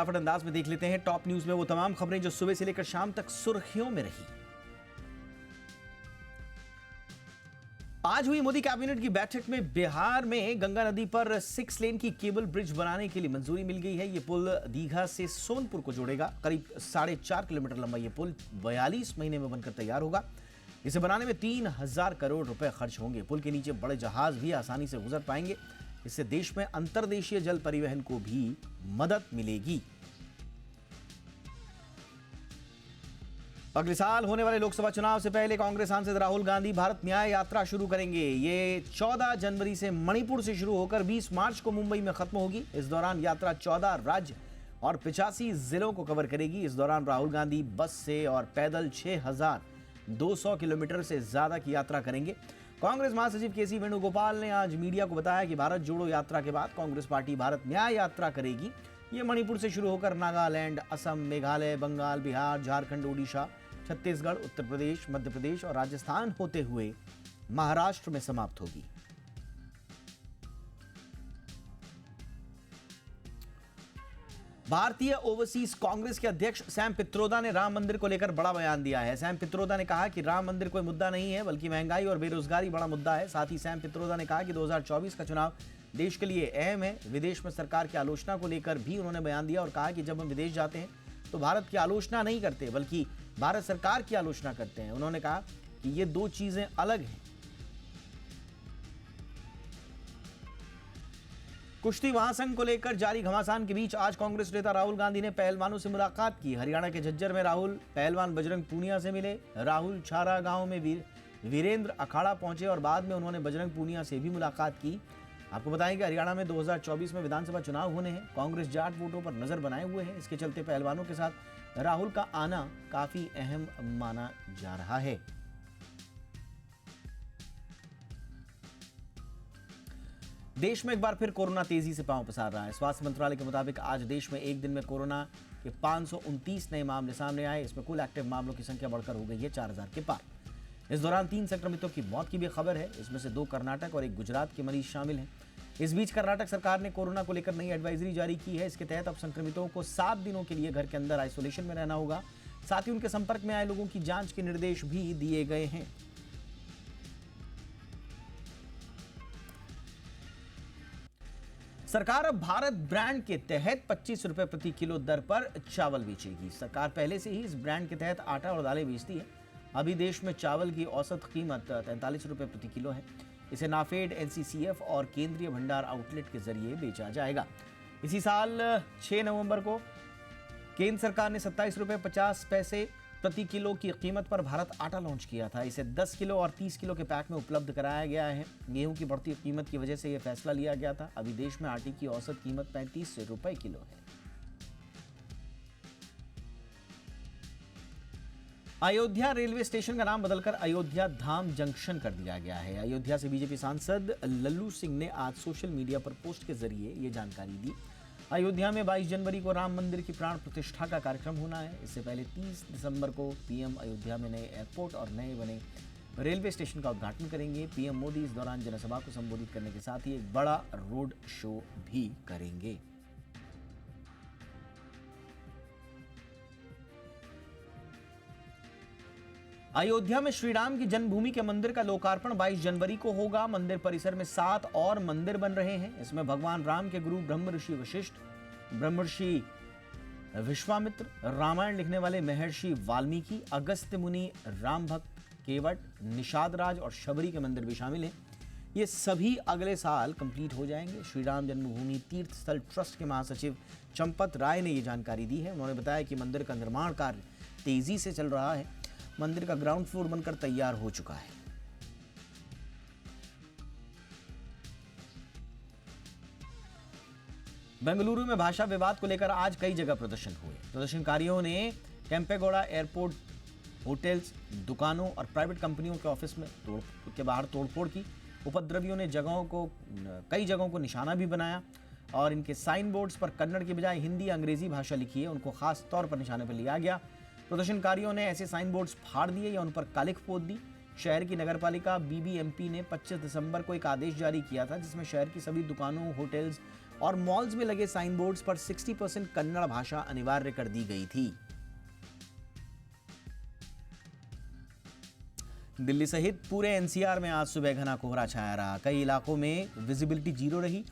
फटाफट अंदाज में देख लेते हैं टॉप न्यूज में वो तमाम खबरें जो सुबह से लेकर शाम तक सुर्खियों में रही। आज हुई मोदी कैबिनेट की बैठक में बिहार में गंगा नदी पर 6 लेन की केबल ब्रिज बनाने के लिए मंजूरी मिल गई है। यह पुल दीघा से सोनपुर को जोड़ेगा। करीब 4.5 किलोमीटर लंबा यह पुल 42 महीने में बनकर तैयार होगा। इसे बनाने में 3000 करोड़ रुपए खर्च होंगे। पुल के नीचे बड़े जहाज भी आसानी से गुजर पाएंगे। इससे देश में अंतर्देशीय जल परिवहन को भी मदद मिलेगी। अगले साल होने वाले लोकसभा चुनाव से पहले कांग्रेस सांसद राहुल गांधी भारत न्याय यात्रा शुरू करेंगे। ये 14 जनवरी से मणिपुर से शुरू होकर 20 मार्च को मुंबई में खत्म होगी। इस दौरान यात्रा 14 राज्य और 85 जिलों को कवर करेगी। इस दौरान राहुल गांधी बस से और पैदल 6200 किलोमीटर से ज्यादा की यात्रा करेंगे। कांग्रेस महासचिव केसी वेणुगोपाल ने आज मीडिया को बताया कि भारत जोड़ो यात्रा के बाद कांग्रेस पार्टी भारत न्याय यात्रा करेगी। ये मणिपुर से शुरू होकर नागालैंड, असम, मेघालय, बंगाल, बिहार, झारखंड, ओडिशा, छत्तीसगढ़, उत्तर प्रदेश, मध्य प्रदेश और राजस्थान होते हुए महाराष्ट्र में समाप्त होगी। भारतीय ओवरसीज कांग्रेस के अध्यक्ष सैम पित्रोदा ने राम मंदिर को लेकर बड़ा बयान दिया है। सैम पित्रोदा ने कहा कि राम मंदिर कोई मुद्दा नहीं है, बल्कि महंगाई और बेरोजगारी बड़ा मुद्दा है। साथ ही सैम पित्रोदा ने कहा कि 2024 का चुनाव देश के लिए अहम है। विदेश में सरकार की आलोचना को लेकर भी उन्होंने बयान दिया और कहा कि जब हम विदेश जाते हैं तो भारत की आलोचना नहीं करते, बल्कि भारत सरकार की आलोचना करते हैं। उन्होंने कहा कि ये दो चीजें अलग हैं। कुश्ती महासंघ को लेकर जारी घमासान के बीच आज कांग्रेस नेता राहुल गांधी ने पहलवानों से मुलाकात की। हरियाणा के झज्जर में राहुल पहलवान बजरंग पूनिया से मिले। राहुल छारा गांव में वीरेंद्र अखाड़ा पहुंचे और बाद में उन्होंने बजरंग पूनिया से भी मुलाकात की। आपको बताएं कि हरियाणा में 2024 में विधानसभा चुनाव होने हैं। कांग्रेस जाट वोटों पर नजर बनाए हुए है। इसके चलते पहलवानों के साथ राहुल का आना काफी अहम माना जा रहा है। देश में एक बार फिर कोरोना तेजी से पांव पसार रहा है। स्वास्थ्य मंत्रालय के मुताबिक आज देश में एक दिन में कोरोना के 529 नए मामले सामने आए। इसमें कुल एक्टिव मामलों की संख्या बढ़कर हो गई है 4000 के पार। इस दौरान 3 संक्रमितों की मौत की भी खबर है। इसमें से 2 कर्नाटक और 1 गुजरात के मरीज शामिल हैं। इस बीच कर्नाटक सरकार ने कोरोना को लेकर नई एडवाइजरी जारी की है। इसके तहत अब संक्रमितों को 7 दिनों के लिए घर के अंदर आइसोलेशन में रहना होगा। साथ ही उनके संपर्क में आए लोगों की जांच के निर्देश भी दिए गए हैं। सरकार अब भारत ब्रांड के तहत 25 रुपए प्रति किलो दर पर चावल बेचेगी। सरकार पहले से ही इस ब्रांड के तहत आटा और दालें बेचती है। अभी देश में चावल की औसत कीमत 43 रुपए प्रति किलो है। इसे नाफेड, एनसीसीएफ और केंद्रीय भंडार आउटलेट के जरिए बेचा जाएगा। इसी साल 6 नवंबर को केंद्र सरकार ने 27 रुपए 50 पैसे प्रति किलो की कीमत पर भारत आटा लॉन्च किया था। इसे 10 किलो और 30 किलो के पैक में उपलब्ध कराया गया है। गेहूं की बढ़ती कीमत की वजह से यह फैसला लिया गया था। अभी देश में आटे की औसत कीमत 35 रुपए किलो है। अयोध्या रेलवे स्टेशन का नाम बदलकर अयोध्या धाम जंक्शन कर दिया गया है। अयोध्या से बीजेपी सांसद लल्लू सिंह ने आज सोशल मीडिया पर पोस्ट के जरिए ये जानकारी दी। अयोध्या में 22 जनवरी को राम मंदिर की प्राण प्रतिष्ठा का कार्यक्रम होना है। इससे पहले 30 दिसंबर को पीएम अयोध्या में नए एयरपोर्ट और नए बने रेलवे स्टेशन का उद्घाटन करेंगे। पीएम मोदी इस दौरान जनसभा को संबोधित करने के साथ ही एक बड़ा रोड शो भी करेंगे। अयोध्या में श्री राम की जन्मभूमि के मंदिर का लोकार्पण 22 जनवरी को होगा। मंदिर परिसर में 7 और मंदिर बन रहे हैं। इसमें भगवान राम के गुरु ब्रह्म ऋषि वशिष्ठ, ब्रह्मर्षि विश्वामित्र, रामायण लिखने वाले महर्षि वाल्मीकि, अगस्त्य मुनि, राम भक्त केवट, निषाद राज और शबरी के मंदिर भी शामिल हैं। ये सभी अगले साल कंप्लीट हो जाएंगे। श्री राम जन्मभूमि तीर्थ स्थल ट्रस्ट के महासचिव चंपत राय ने ये जानकारी दी है। उन्होंने बताया कि मंदिर का निर्माण कार्य तेजी से चल रहा है। मंदिर का ग्राउंड फ्लोर बनकर तैयार हो चुका है। बेंगलुरु में भाषा विवाद को लेकर आज कई जगह प्रदर्शन हुए। प्रदर्शनकारियों ने केंपेगौड़ा एयरपोर्ट, होटल्स, दुकानों और प्राइवेट कंपनियों के ऑफिस में के बाहर तोड़फोड़ की। उपद्रवियों ने कई जगहों को निशाना भी बनाया और इनके साइन बोर्ड्स पर कन्नड़ की बजाय हिंदी, अंग्रेजी भाषा लिखी है, उनको खास तौर पर निशाने पर लिया गया। प्रदर्शनकारियों ने ऐसे साइन बोर्ड्स फाड़ दिए या उन पर कालिख पोत दी। शहर की नगरपालिका बीबीएमपी ने 25 दिसंबर को एक आदेश जारी किया था, जिसमें शहर की सभी दुकानों, होटल्स और मॉल्स में लगे साइन बोर्ड्स पर 60% कन्नड़ भाषा अनिवार्य कर दी गई थी। दिल्ली सहित पूरे एनसीआर में आज सुबह घना कोहरा छाया रहा। कई इलाकों में विजिबिलिटी 0 रही।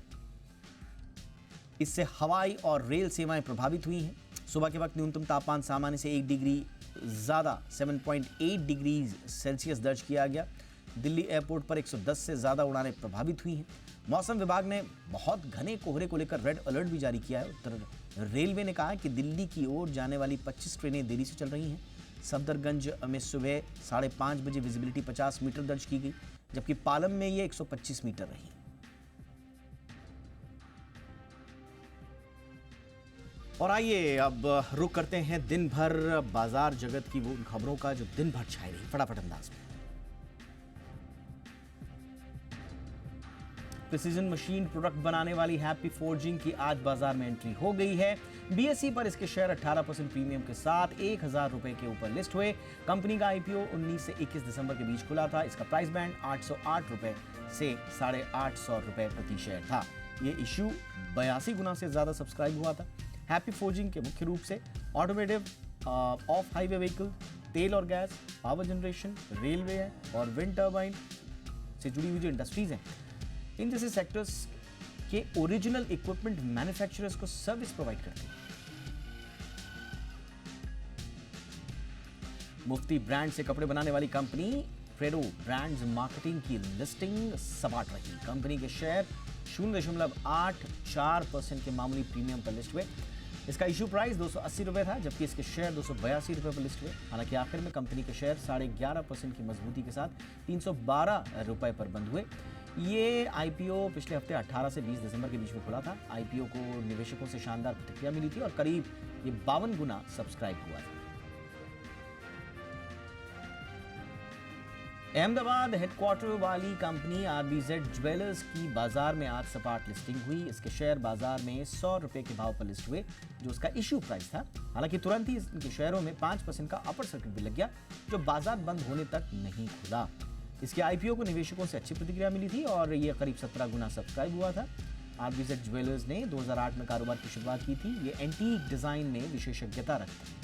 इससे हवाई और रेल सेवाएं प्रभावित हुई हैं। सुबह के वक्त न्यूनतम तापमान सामान्य से 1 डिग्री ज़्यादा 7.8 डिग्री सेल्सियस दर्ज किया गया। दिल्ली एयरपोर्ट पर 110 से ज़्यादा उड़ानें प्रभावित हुई हैं। मौसम विभाग ने बहुत घने कोहरे को लेकर रेड अलर्ट भी जारी किया है। उत्तर रेलवे ने कहा कि दिल्ली की ओर जाने वाली 25 ट्रेनें देरी से चल रही हैं। सफदरगंज में सुबह 5:30 बजे विजिबिलिटी 50 मीटर दर्ज की गई, जबकि पालम में ये 125 मीटर रही। और आइए अब रुक करते हैं दिन भर बाजार जगत की वो खबरों का जो दिन भर छाई रही, फटाफट अंदाज में। प्रिसीजन मशीन प्रोडक्ट बनाने वाली हैप्पी फोर्जिंग की आज बाजार में एंट्री हो गई है। बीएसई पर इसके शेयर 18% प्रीमियम के साथ 1000 रुपए के ऊपर लिस्ट हुए। कंपनी का आईपीओ 19 से 21 दिसंबर के बीच खुला था। इसका प्राइस बैंड 808 रुपए से 850 रुपए प्रति शेयर था। ये इश्यू 82 गुना से ज्यादा सब्सक्राइब हुआ था। हैप्पी फोर्जिंग के मुख्य रूप से ऑटोमेटिव, ऑफ हाईवे व्हीकल, तेल और गैस, पावर जनरेशन, रेलवे है और विंड टर्बाइन से जुड़ी हुई जो इंडस्ट्रीज हैं, इन जैसे सेक्टर्स के ओरिजिनल इक्विपमेंट मैन्युफैक्चरर्स को सर्विस प्रोवाइड करती है। मुफ्ती ब्रांड से कपड़े बनाने वाली कंपनी फ्रेडो ब्रांड्स मार्केटिंग की लिस्टिंग सपाट रही। कंपनी के शेयर 0.84% के मामूली प्रीमियम पर लिस्ट हुए। इसका इशू प्राइस 280 रुपए था, जबकि इसके शेयर 282 रुपए पर लिस्ट हुए। हालांकि आखिर में कंपनी के शेयर 11.5% की मजबूती के साथ 312 रुपए पर बंद हुए। ये आईपीओ पिछले हफ्ते 18 से 20 दिसंबर के बीच में खुला था। आईपीओ को निवेशकों से शानदार प्रतिक्रिया मिली थी और करीब ये 52 गुना सब्सक्राइब हुआ था। अहमदाबाद हेडक्वार्टर वाली कंपनी आरबीजेड ज्वेलर्स की बाजार में आज सपाट लिस्टिंग हुई। इसके शेयर बाजार में 100 रुपए के भाव पर लिस्ट हुए, जो उसका इश्यू प्राइस था। हालांकि तुरंत ही इनके शेयरों में 5% का अपर सर्किट भी लग गया, जो बाजार बंद होने तक नहीं खुला। इसके आईपीओ को निवेशकों से अच्छी प्रतिक्रिया मिली थी और यह करीब 17 गुना सब्सक्राइब हुआ था। आरबीजेड ज्वेलर्स ने 2008 में कारोबार की शुरुआत की थी। ये एंटीक डिजाइन में विशेषज्ञता रखते हैं।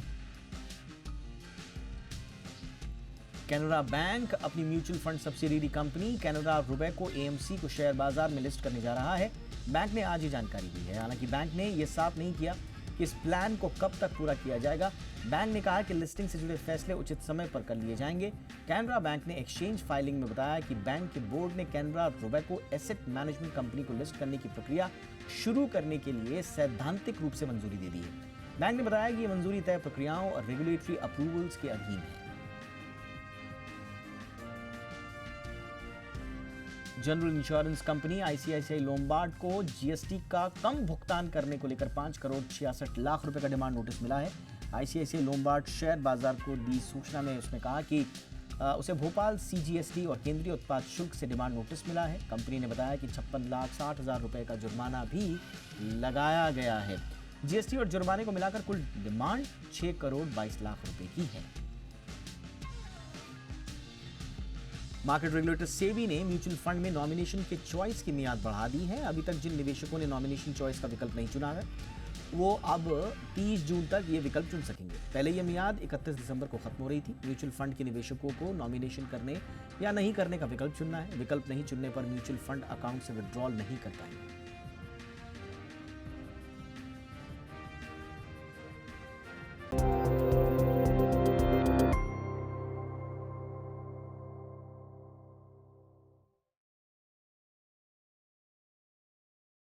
कैनरा बैंक अपनी mutual fund subsidiary company Canara Robeco AMC को शेयर बाजार में लिस्ट करने जा रहा है। बैंक ने आज ये जानकारी दी है। हालांकि बैंक ने यह साफ नहीं किया कि इस प्लान को कब तक पूरा किया जाएगा। बैंक ने कहा कि लिस्टिंग से जुड़े फैसले उचित समय पर कर लिए जाएंगे। कैनरा बैंक ने एक्सचेंज फाइलिंग में बताया कि बैंक के बोर्ड ने Canara Robeco asset management company को लिस्ट करने की प्रक्रिया शुरू करने के लिए सैद्धांतिक रूप से मंजूरी दे दी है। बैंक ने बताया कि यह मंजूरी तय प्रक्रियाओं और रेगुलेटरी अप्रूवल्स के अधीन है। General insurance company ICICI Lombard को जीएसटी का कम भुगतान करने को लेकर 5 करोड़ 66 लाख रुपए का डिमांड नोटिस मिला है। आईसीआईसीआई लोम्बार्ड शेयर बाजार को दी सूचना में उसने कहा कि उसे भोपाल सीजीएसटी और केंद्रीय उत्पाद शुल्क से डिमांड नोटिस मिला है। कंपनी ने बताया कि 56,60,000 रुपए का जुर्माना भी लगाया गया है। जीएसटी और जुर्माने को मिलाकर कुल डिमांड 6 करोड़ 22 लाख रुपए की है। मार्केट रेगुलेटर सेबी ने म्यूचुअल फंड में नॉमिनेशन के चॉइस की मियाद बढ़ा दी है। अभी तक जिन निवेशकों ने नॉमिनेशन चॉइस का विकल्प नहीं चुना है, वो अब 30 जून तक ये विकल्प चुन सकेंगे। पहले यह मियाद 31 दिसंबर को खत्म हो रही थी। म्यूचुअल फंड के निवेशकों को नॉमिनेशन करने या नहीं करने का विकल्प चुनना है। विकल्प नहीं चुनने पर म्यूचुअल फंड अकाउंट से विड्रॉल नहीं कर पाएंगे।